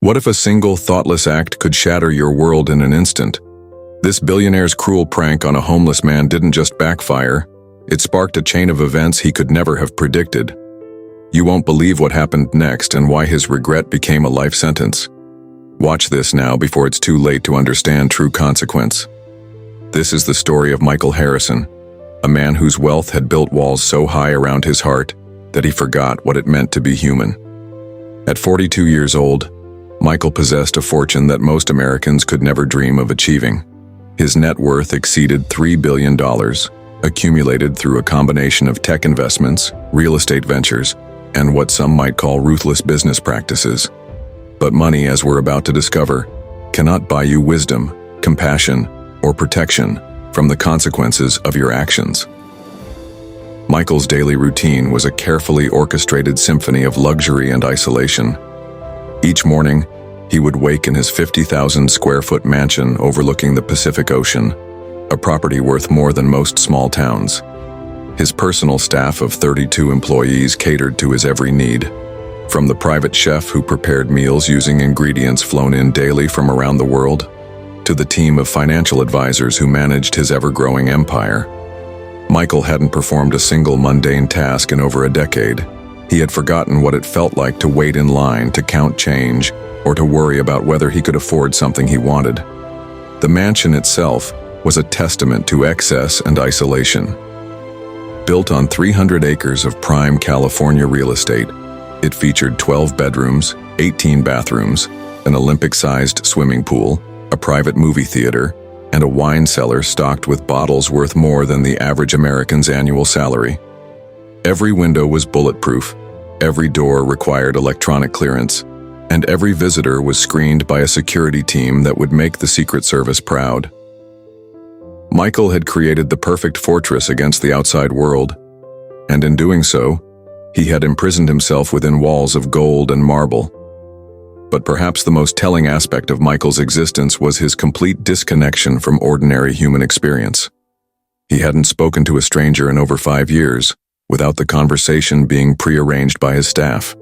What if a single thoughtless act could shatter your world in an instant? This billionaire's cruel prank on a homeless man didn't just backfire, it sparked a chain of events he could never have predicted. You won't believe what happened next and why his regret became a life sentence. Watch this now before it's too late to understand true consequence. This is the story of Michael Harrison, a man whose wealth had built walls so high around his heart that he forgot what it meant to be human. At 42 years old, Michael possessed a fortune that most Americans could never dream of achieving. His net worth exceeded $3 billion, accumulated through a combination of tech investments, real estate ventures, and what some might call ruthless business practices. But money, as we're about to discover, cannot buy you wisdom, compassion, or protection from the consequences of your actions. Michael's daily routine was a carefully orchestrated symphony of luxury and isolation. Each morning, he would wake in his 50,000-square-foot mansion overlooking the Pacific Ocean, a property worth more than most small towns. His personal staff of 32 employees catered to his every need, from the private chef who prepared meals using ingredients flown in daily from around the world, to the team of financial advisors who managed his ever-growing empire. Michael hadn't performed a single mundane task in over a decade. He had forgotten what it felt like to wait in line to count change or to worry about whether he could afford something he wanted. The mansion itself was a testament to excess and isolation. Built on 300 acres of prime California real estate, it featured 12 bedrooms, 18 bathrooms, an Olympic-sized swimming pool, a private movie theater, and a wine cellar stocked with bottles worth more than the average American's annual salary. Every window was bulletproof, every door required electronic clearance, and every visitor was screened by a security team that would make the Secret Service proud. Michael had created the perfect fortress against the outside world, and in doing so, he had imprisoned himself within walls of gold and marble. But perhaps the most telling aspect of Michael's existence was his complete disconnection from ordinary human experience. He hadn't spoken to a stranger in over 5 years, without the conversation being prearranged by his staff.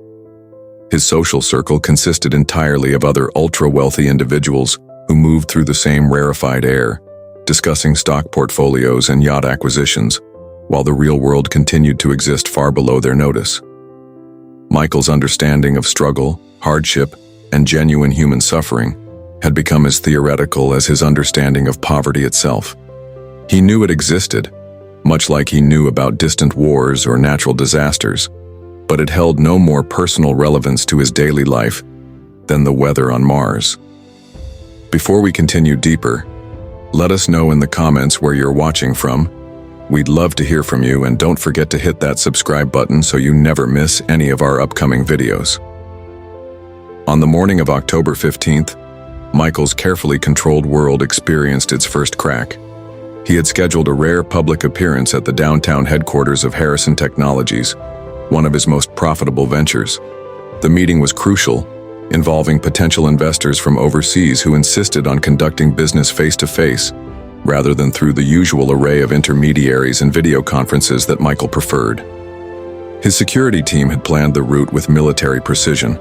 His social circle consisted entirely of other ultra-wealthy individuals who moved through the same rarefied air, discussing stock portfolios and yacht acquisitions, while the real world continued to exist far below their notice. Michael's understanding of struggle, hardship, and genuine human suffering had become as theoretical as his understanding of poverty itself. He knew it existed, much like he knew about distant wars or natural disasters, but it held no more personal relevance to his daily life than the weather on Mars. Before we continue deeper, let us know in the comments where you're watching from. We'd love to hear from you, and don't forget to hit that subscribe button so you never miss any of our upcoming videos. On the morning of October 15th, Michael's carefully controlled world experienced its first crack. He had scheduled a rare public appearance at the downtown headquarters of Harrison Technologies, one of his most profitable ventures. The meeting was crucial, involving potential investors from overseas who insisted on conducting business face-to-face, rather than through the usual array of intermediaries and video conferences that Michael preferred. His security team had planned the route with military precision,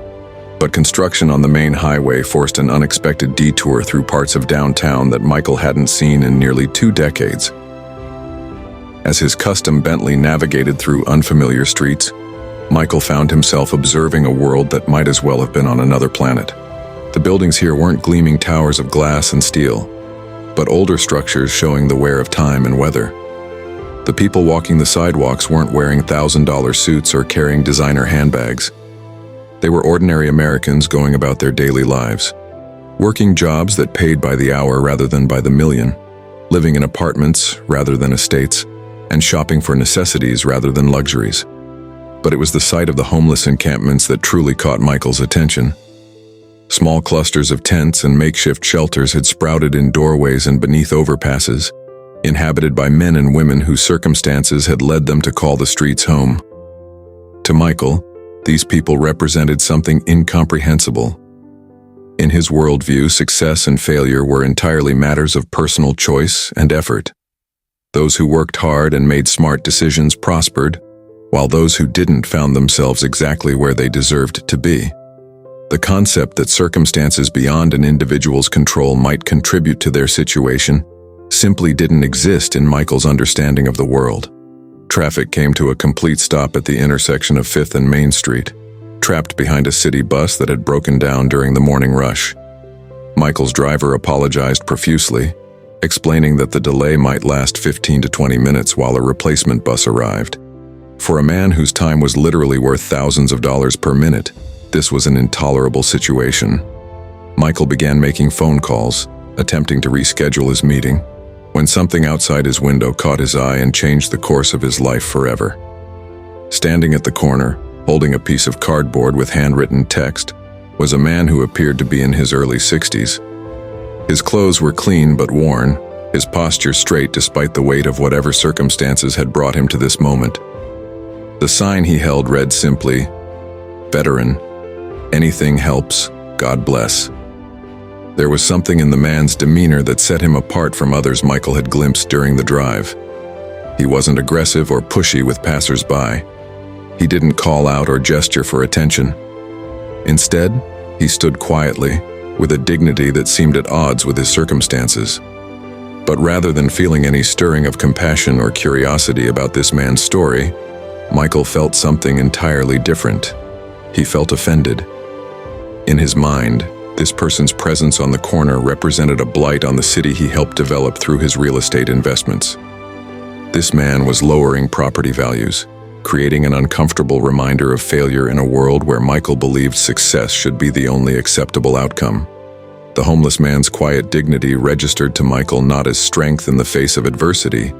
but construction on the main highway forced an unexpected detour through parts of downtown that Michael hadn't seen in nearly 2 decades. As his custom Bentley navigated through unfamiliar streets, Michael found himself observing a world that might as well have been on another planet. The buildings here weren't gleaming towers of glass and steel, but older structures showing the wear of time and weather. The people walking the sidewalks weren't wearing $1,000 suits or carrying designer handbags. They were ordinary Americans going about their daily lives, working jobs that paid by the hour rather than by the million, living in apartments rather than estates, and shopping for necessities rather than luxuries. But it was the sight of the homeless encampments that truly caught Michael's attention. Small clusters of tents and makeshift shelters had sprouted in doorways and beneath overpasses, inhabited by men and women whose circumstances had led them to call the streets home. To Michael, these people represented something incomprehensible. In his worldview, success and failure were entirely matters of personal choice and effort. Those who worked hard and made smart decisions prospered, while those who didn't found themselves exactly where they deserved to be. The concept that circumstances beyond an individual's control might contribute to their situation simply didn't exist in Michael's understanding of the world. Traffic came to a complete stop at the intersection of 5th and Main Street, trapped behind a city bus that had broken down during the morning rush. Michael's driver apologized profusely, explaining that the delay might last 15 to 20 minutes while a replacement bus arrived. For a man whose time was literally worth thousands of dollars per minute, this was an intolerable situation. Michael began making phone calls, attempting to reschedule his meeting, when something outside his window caught his eye and changed the course of his life forever. Standing at the corner, holding a piece of cardboard with handwritten text, was a man who appeared to be in his early 60s. His clothes were clean but worn, his posture straight despite the weight of whatever circumstances had brought him to this moment. The sign he held read simply, "Veteran, anything helps, God bless." There was something in the man's demeanor that set him apart from others Michael had glimpsed during the drive. He wasn't aggressive or pushy with passers-by. He didn't call out or gesture for attention. Instead, he stood quietly, with a dignity that seemed at odds with his circumstances. But rather than feeling any stirring of compassion or curiosity about this man's story, Michael felt something entirely different. He felt offended. In his mind, this person's presence on the corner represented a blight on the city he helped develop through his real estate investments. This man was lowering property values, creating an uncomfortable reminder of failure in a world where Michael believed success should be the only acceptable outcome. The homeless man's quiet dignity registered to Michael not as strength in the face of adversity,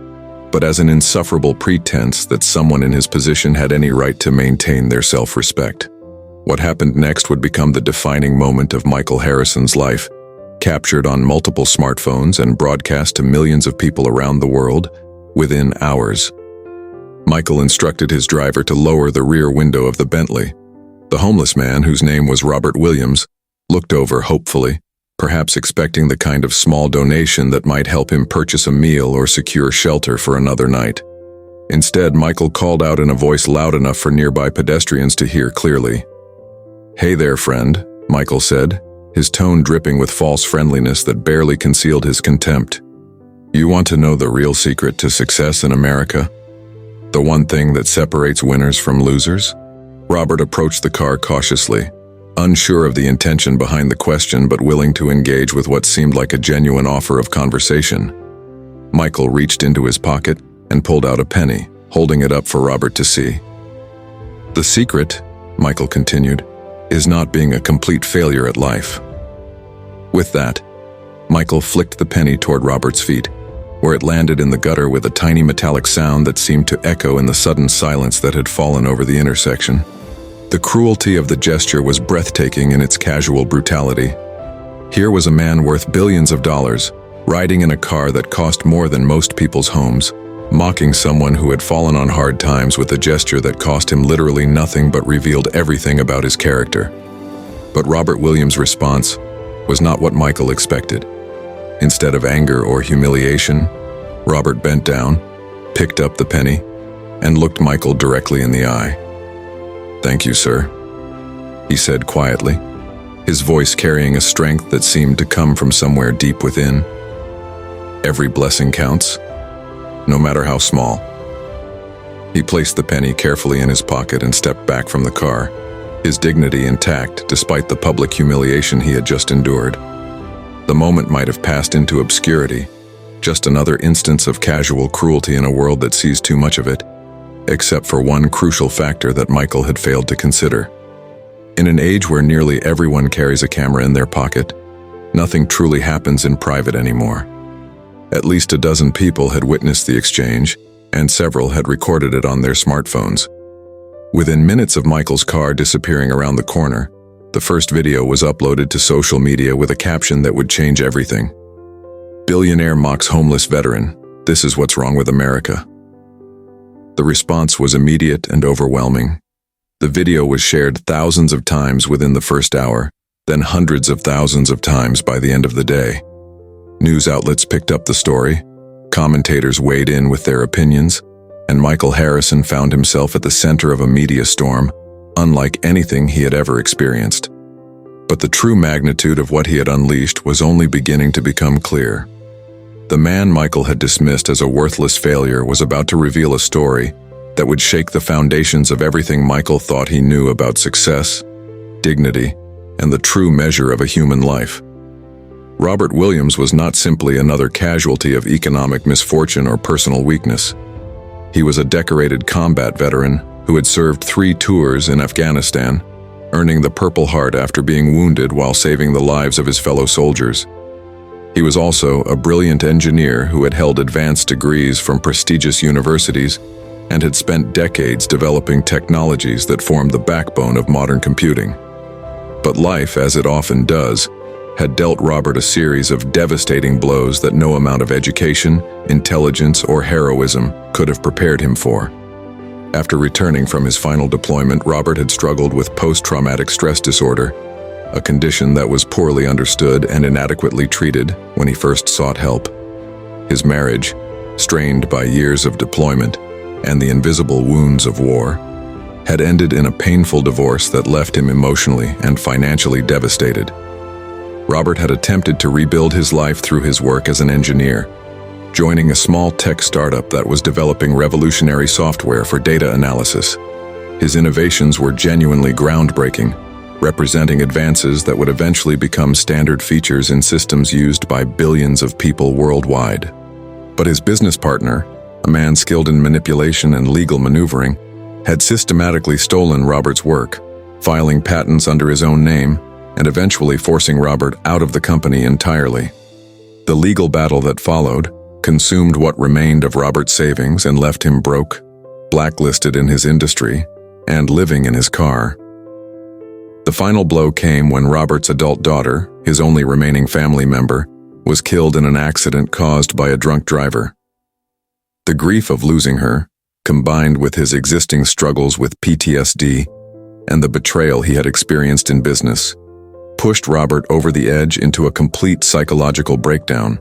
but as an insufferable pretense that someone in his position had any right to maintain their self-respect. What happened next would become the defining moment of Michael Harrison's life, captured on multiple smartphones and broadcast to millions of people around the world within hours. Michael instructed his driver to lower the rear window of the Bentley. The homeless man, whose name was Robert Williams, looked over hopefully, perhaps expecting the kind of small donation that might help him purchase a meal or secure shelter for another night. Instead, Michael called out in a voice loud enough for nearby pedestrians to hear clearly. "Hey there, friend," Michael said, his tone dripping with false friendliness that barely concealed his contempt. "You want to know the real secret to success in America? The one thing that separates winners from losers?" Robert approached the car cautiously, unsure of the intention behind the question but willing to engage with what seemed like a genuine offer of conversation. Michael reached into his pocket and pulled out a penny, holding it up for Robert to see. "The secret," Michael continued, "is not being a complete failure at life." With that, Michael flicked the penny toward Robert's feet, where it landed in the gutter with a tiny metallic sound that seemed to echo in the sudden silence that had fallen over the intersection. The cruelty of the gesture was breathtaking in its casual brutality. Here was a man worth billions of dollars, riding in a car that cost more than most people's homes, mocking someone who had fallen on hard times with a gesture that cost him literally nothing but revealed everything about his character. But Robert Williams' response was not what Michael expected. Instead of anger or humiliation, Robert bent down, picked up the penny, and looked Michael directly in the eye. "Thank you, sir," he said quietly, his voice carrying a strength that seemed to come from somewhere deep within. "Every blessing counts, no matter how small." He placed the penny carefully in his pocket and stepped back from the car, his dignity intact despite the public humiliation he had just endured. The moment might have passed into obscurity, just another instance of casual cruelty in a world that sees too much of it, except for one crucial factor that Michael had failed to consider. In an age where nearly everyone carries a camera in their pocket, nothing truly happens in private anymore. At least a dozen people had witnessed the exchange, and several had recorded it on their smartphones. Within minutes of Michael's car disappearing around the corner, the first video was uploaded to social media with a caption that would change everything. "Billionaire mocks homeless veteran. This is what's wrong with America." The response was immediate and overwhelming. The video was shared thousands of times within the first hour, then hundreds of thousands of times by the end of the day. News outlets picked up the story, commentators weighed in with their opinions, and Michael Harrison found himself at the center of a media storm unlike anything he had ever experienced. But the true magnitude of what he had unleashed was only beginning to become clear. The man Michael had dismissed as a worthless failure was about to reveal a story that would shake the foundations of everything Michael thought he knew about success, dignity, and the true measure of a human life. Robert Williams was not simply another casualty of economic misfortune or personal weakness. He was a decorated combat veteran who had served 3 tours in Afghanistan, earning the Purple Heart after being wounded while saving the lives of his fellow soldiers. He was also a brilliant engineer who had held advanced degrees from prestigious universities and had spent decades developing technologies that formed the backbone of modern computing. But life, as it often does, had dealt Robert a series of devastating blows that no amount of education, intelligence, or heroism could have prepared him for. After returning from his final deployment, Robert had struggled with post-traumatic stress disorder, a condition that was poorly understood and inadequately treated when he first sought help. His marriage, strained by years of deployment and the invisible wounds of war, had ended in a painful divorce that left him emotionally and financially devastated. Robert had attempted to rebuild his life through his work as an engineer, joining a small tech startup that was developing revolutionary software for data analysis. His innovations were genuinely groundbreaking, representing advances that would eventually become standard features in systems used by billions of people worldwide. But his business partner, a man skilled in manipulation and legal maneuvering, had systematically stolen Robert's work, filing patents under his own name, and eventually forcing Robert out of the company entirely. The legal battle that followed consumed what remained of Robert's savings and left him broke, blacklisted in his industry, and living in his car. The final blow came when Robert's adult daughter, his only remaining family member, was killed in an accident caused by a drunk driver. The grief of losing her, combined with his existing struggles with PTSD and the betrayal he had experienced in business, pushed Robert over the edge into a complete psychological breakdown.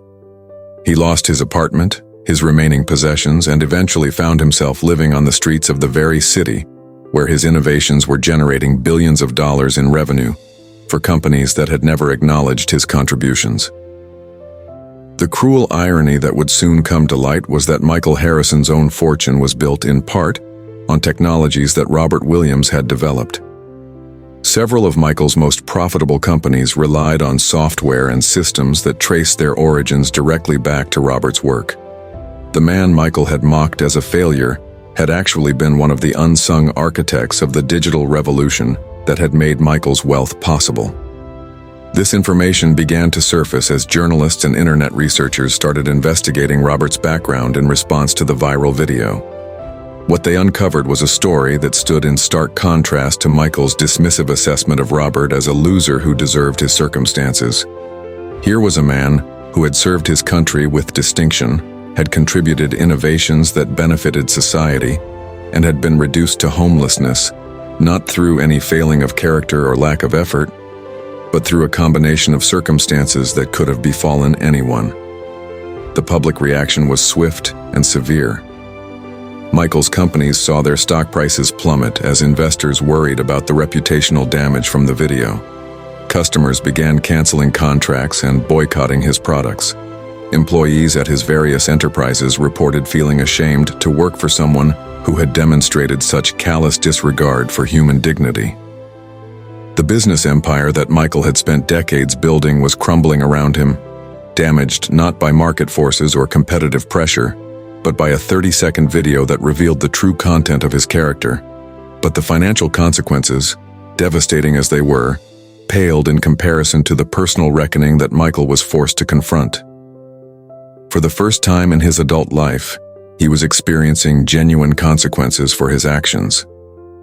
He lost his apartment, his remaining possessions, and eventually found himself living on the streets of the very city where his innovations were generating billions of dollars in revenue for companies that had never acknowledged his contributions. The cruel irony that would soon come to light was that Michael Harrison's own fortune was built in part on technologies that Robert Williams had developed. Several of Michael's most profitable companies relied on software and systems that traced their origins directly back to Robert's work. The man Michael had mocked as a failure had actually been one of the unsung architects of the digital revolution that had made Michael's wealth possible. This information began to surface as journalists and internet researchers started investigating Robert's background in response to the viral video. What they uncovered was a story that stood in stark contrast to Michael's dismissive assessment of Robert as a loser who deserved his circumstances. Here was a man who had served his country with distinction, had contributed innovations that benefited society, and had been reduced to homelessness, not through any failing of character or lack of effort, but through a combination of circumstances that could have befallen anyone. The public reaction was swift and severe. Michael's companies saw their stock prices plummet as investors worried about the reputational damage from the video. Customers began canceling contracts and boycotting his products. Employees at his various enterprises reported feeling ashamed to work for someone who had demonstrated such callous disregard for human dignity. The business empire that Michael had spent decades building was crumbling around him, damaged not by market forces or competitive pressure, but by a 30-second video that revealed the true content of his character. But the financial consequences, devastating as they were, paled in comparison to the personal reckoning that Michael was forced to confront. For the first time in his adult life, he was experiencing genuine consequences for his actions.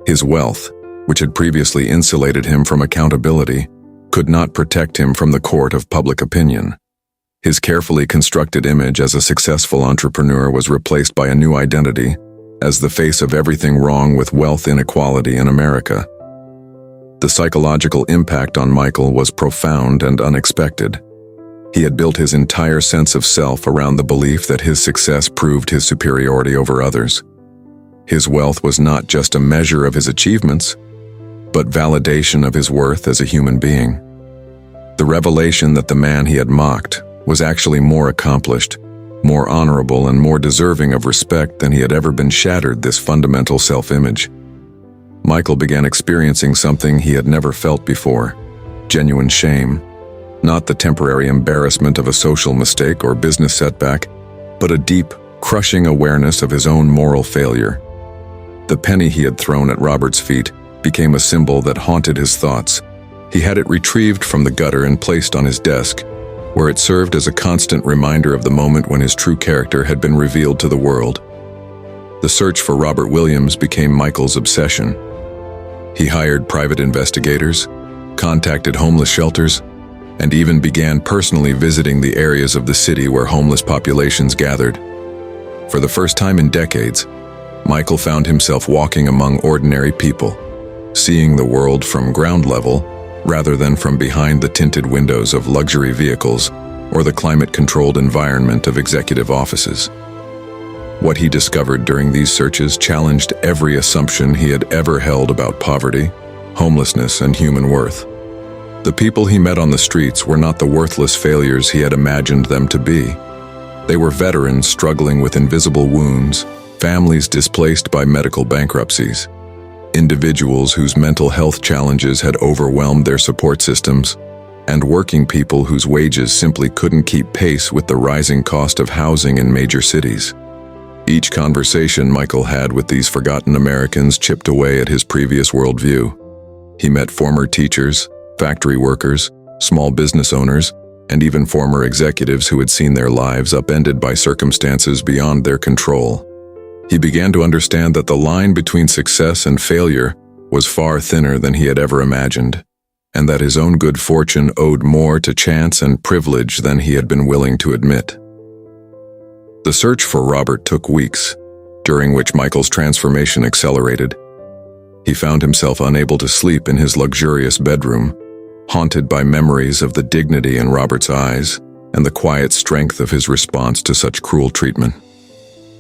His wealth, which had previously insulated him from accountability, could not protect him from the court of public opinion. His carefully constructed image as a successful entrepreneur was replaced by a new identity as the face of everything wrong with wealth inequality in America. The psychological impact on Michael was profound and unexpected. He had built his entire sense of self around the belief that his success proved his superiority over others. His wealth was not just a measure of his achievements, but validation of his worth as a human being. The revelation that the man he had mocked was actually more accomplished, more honorable, and more deserving of respect than he had ever been shattered this fundamental self-image. Michael began experiencing something he had never felt before: genuine shame. Not the temporary embarrassment of a social mistake or business setback, but a deep, crushing awareness of his own moral failure. The penny he had thrown at Robert's feet became a symbol that haunted his thoughts. He had it retrieved from the gutter and placed on his desk, where it served as a constant reminder of the moment when his true character had been revealed to the world. The search for Robert Williams became Michael's obsession. He hired private investigators, contacted homeless shelters, and even began personally visiting the areas of the city where homeless populations gathered. For the first time in decades, Michael found himself walking among ordinary people, seeing the world from ground level rather than from behind the tinted windows of luxury vehicles or the climate-controlled environment of executive offices. What he discovered during these searches challenged every assumption he had ever held about poverty, homelessness, and human worth. The people he met on the streets were not the worthless failures he had imagined them to be. They were veterans struggling with invisible wounds, families displaced by medical bankruptcies, individuals whose mental health challenges had overwhelmed their support systems, and working people whose wages simply couldn't keep pace with the rising cost of housing in major cities. Each conversation Michael had with these forgotten Americans chipped away at his previous worldview. He met former teachers, factory workers, small business owners, and even former executives who had seen their lives upended by circumstances beyond their control. He began to understand that the line between success and failure was far thinner than he had ever imagined, and that his own good fortune owed more to chance and privilege than he had been willing to admit. The search for Robert took weeks, during which Michael's transformation accelerated. He found himself unable to sleep in his luxurious bedroom, haunted by memories of the dignity in Robert's eyes and the quiet strength of his response to such cruel treatment.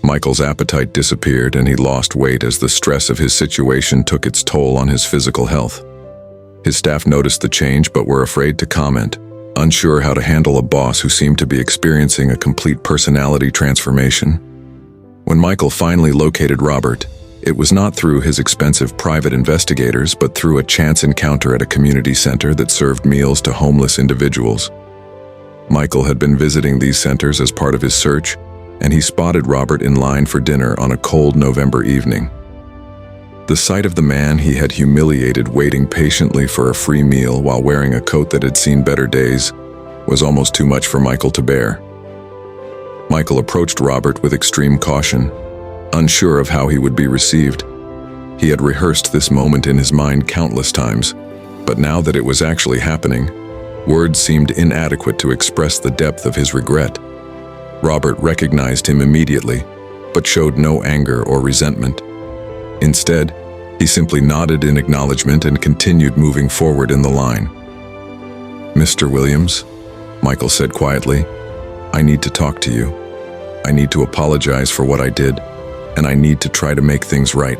Michael's appetite disappeared and he lost weight as the stress of his situation took its toll on his physical health. His staff noticed the change but were afraid to comment, unsure how to handle a boss who seemed to be experiencing a complete personality transformation. When Michael finally located Robert, it was not through his expensive private investigators, but through a chance encounter at a community center that served meals to homeless individuals. Michael had been visiting these centers as part of his search, and he spotted Robert in line for dinner on a cold November evening. The sight of the man he had humiliated waiting patiently for a free meal while wearing a coat that had seen better days was almost too much for Michael to bear. Michael approached Robert with extreme caution, unsure of how he would be received. He had rehearsed this moment in his mind countless times, but now that it was actually happening, words seemed inadequate to express the depth of his regret. Robert recognized him immediately, but showed no anger or resentment. Instead, he simply nodded in acknowledgement and continued moving forward in the line. "Mr. Williams," Michael said quietly, "I need to talk to you. I need to apologize for what I did, and I need to try to make things right."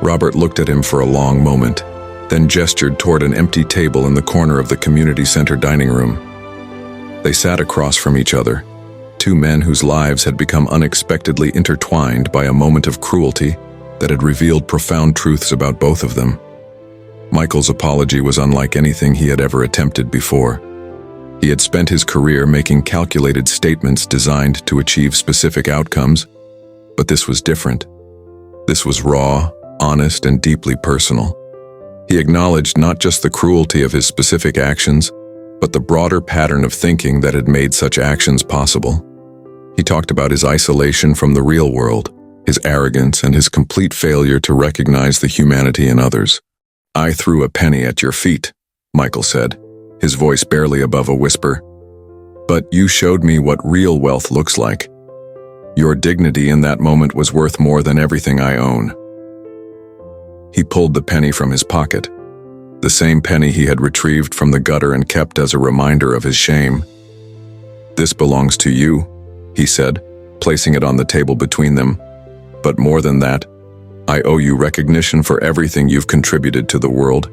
Robert looked at him for a long moment, then gestured toward an empty table in the corner of the community center dining room. They sat across from each other, two men whose lives had become unexpectedly intertwined by a moment of cruelty that had revealed profound truths about both of them. Michael's apology was unlike anything he had ever attempted before. He had spent his career making calculated statements designed to achieve specific outcomes, but this was different. This was raw, honest, and deeply personal. He acknowledged not just the cruelty of his specific actions, but the broader pattern of thinking that had made such actions possible. He talked about his isolation from the real world, his arrogance, and his complete failure to recognize the humanity in others. "I threw a penny at your feet," Michael said, his voice barely above a whisper. "But you showed me what real wealth looks like. Your dignity in that moment was worth more than everything I own." He pulled the penny from his pocket, the same penny he had retrieved from the gutter and kept as a reminder of his shame. "This belongs to you," he said, placing it on the table between them. "But more than that, I owe you recognition for everything you've contributed to the world,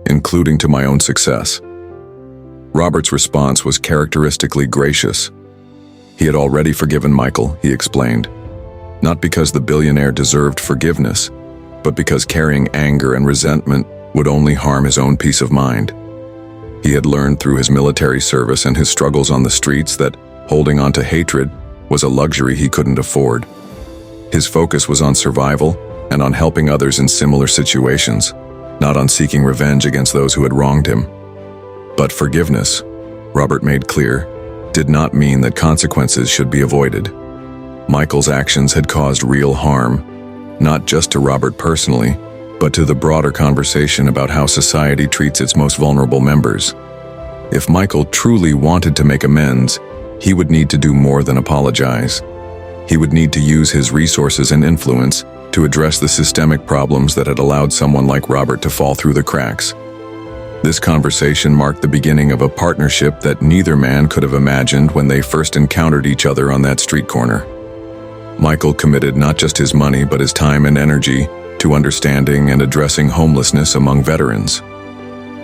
including to my own success." Robert's response was characteristically gracious. He had already forgiven Michael, he explained, not because the billionaire deserved forgiveness, but because carrying anger and resentment would only harm his own peace of mind. He had learned through his military service and his struggles on the streets that holding on to hatred was a luxury he couldn't afford. His focus was on survival and on helping others in similar situations, not on seeking revenge against those who had wronged him. But forgiveness, Robert made clear, did not mean that consequences should be avoided. Michael's actions had caused real harm, not just to Robert personally, but to the broader conversation about how society treats its most vulnerable members. If Michael truly wanted to make amends, he would need to do more than apologize. He would need to use his resources and influence to address the systemic problems that had allowed someone like Robert to fall through the cracks. This conversation marked the beginning of a partnership that neither man could have imagined when they first encountered each other on that street corner. Michael committed not just his money but his time and energy to understanding and addressing homelessness among veterans.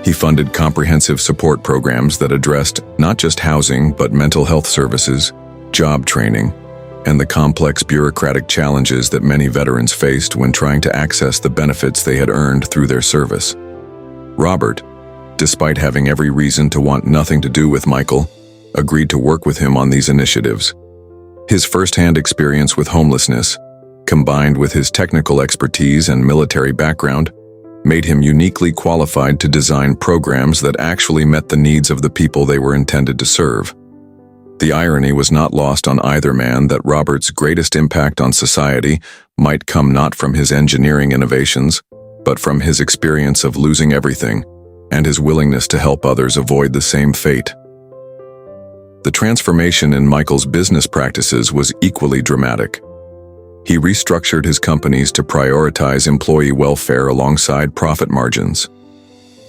He funded comprehensive support programs that addressed not just housing but mental health services, job training, and the complex bureaucratic challenges that many veterans faced when trying to access the benefits they had earned through their service. Robert, despite having every reason to want nothing to do with Michael, agreed to work with him on these initiatives. His first-hand experience with homelessness, combined with his technical expertise and military background, made him uniquely qualified to design programs that actually met the needs of the people they were intended to serve. The irony was not lost on either man that Robert's greatest impact on society might come not from his engineering innovations, but from his experience of losing everything and his willingness to help others avoid the same fate. The transformation in Michael's business practices was equally dramatic. He restructured his companies to prioritize employee welfare alongside profit margins.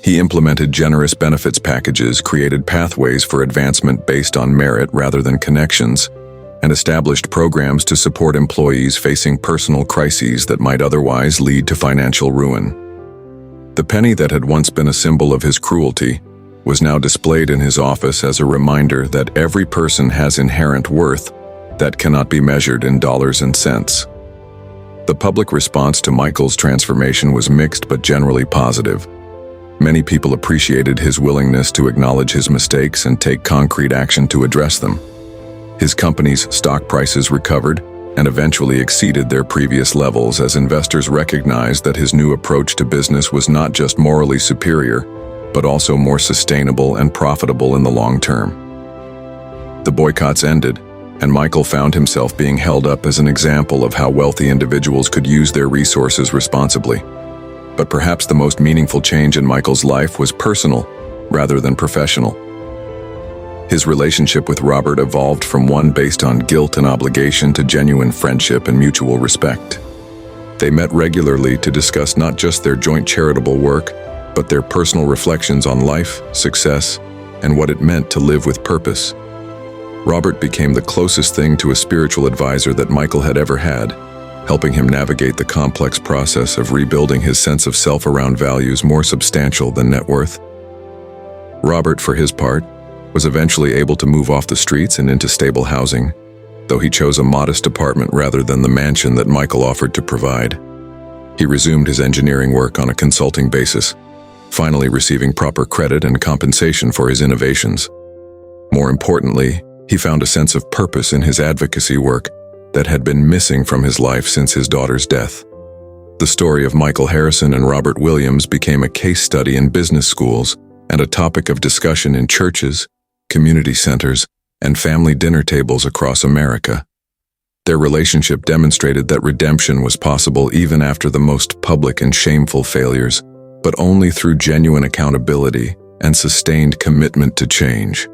He implemented generous benefits packages, created pathways for advancement based on merit rather than connections, and established programs to support employees facing personal crises that might otherwise lead to financial ruin. The penny that had once been a symbol of his cruelty was now displayed in his office as a reminder that every person has inherent worth that cannot be measured in dollars and cents. The public response to Michael's transformation was mixed but generally positive. Many people appreciated his willingness to acknowledge his mistakes and take concrete action to address them. His company's stock prices recovered and eventually exceeded their previous levels as investors recognized that his new approach to business was not just morally superior, but also more sustainable and profitable in the long term. The boycotts ended, and Michael found himself being held up as an example of how wealthy individuals could use their resources responsibly. But perhaps the most meaningful change in Michael's life was personal, rather than professional. His relationship with Robert evolved from one based on guilt and obligation to genuine friendship and mutual respect. They met regularly to discuss not just their joint charitable work, but their personal reflections on life, success, and what it meant to live with purpose. Robert became the closest thing to a spiritual advisor that Michael had ever had, helping him navigate the complex process of rebuilding his sense of self around values more substantial than net worth. Robert, for his part, was eventually able to move off the streets and into stable housing, though he chose a modest apartment rather than the mansion that Michael offered to provide. He resumed his engineering work on a consulting basis, finally receiving proper credit and compensation for his innovations. More importantly, he found a sense of purpose in his advocacy work that had been missing from his life since his daughter's death. The story of Michael Harrison and Robert Williams became a case study in business schools and a topic of discussion in churches, community centers, and family dinner tables across America. Their relationship demonstrated that redemption was possible even after the most public and shameful failures, but only through genuine accountability and sustained commitment to change.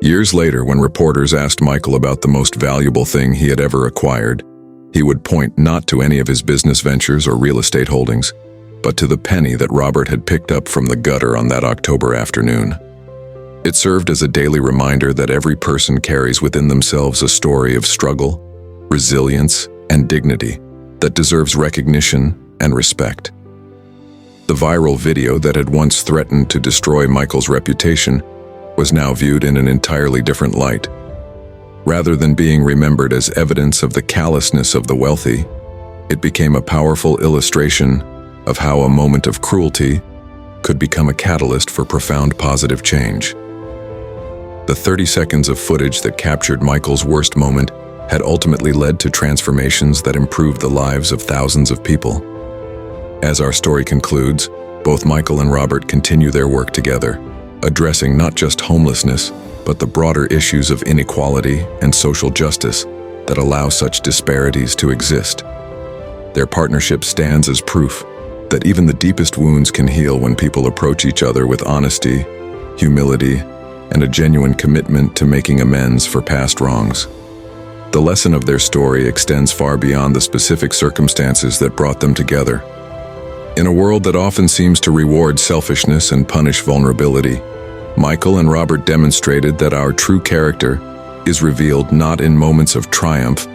Years later, when reporters asked Michael about the most valuable thing he had ever acquired, he would point not to any of his business ventures or real estate holdings, but to the penny that Robert had picked up from the gutter on that October afternoon. It served as a daily reminder that every person carries within themselves a story of struggle, resilience, and dignity that deserves recognition and respect. The viral video that had once threatened to destroy Michael's reputation was now viewed in an entirely different light. Rather than being remembered as evidence of the callousness of the wealthy, it became a powerful illustration of how a moment of cruelty could become a catalyst for profound positive change. The 30 seconds of footage that captured Michael's worst moment had ultimately led to transformations that improved the lives of thousands of people. As our story concludes, both Michael and Robert continue their work together, addressing not just homelessness, but the broader issues of inequality and social justice that allow such disparities to exist. Their partnership stands as proof that even the deepest wounds can heal when people approach each other with honesty, humility, and a genuine commitment to making amends for past wrongs. The lesson of their story extends far beyond the specific circumstances that brought them together. In a world that often seems to reward selfishness and punish vulnerability, Michael and Robert demonstrated that our true character is revealed not in moments of triumph,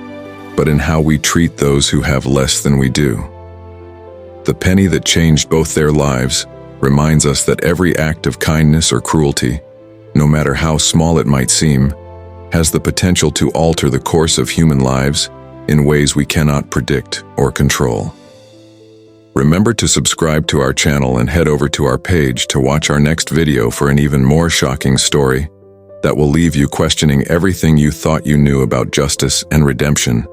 but in how we treat those who have less than we do. The penny that changed both their lives reminds us that every act of kindness or cruelty, no matter how small it might seem, has the potential to alter the course of human lives in ways we cannot predict or control. Remember to subscribe to our channel and head over to our page to watch our next video for an even more shocking story that will leave you questioning everything you thought you knew about justice and redemption.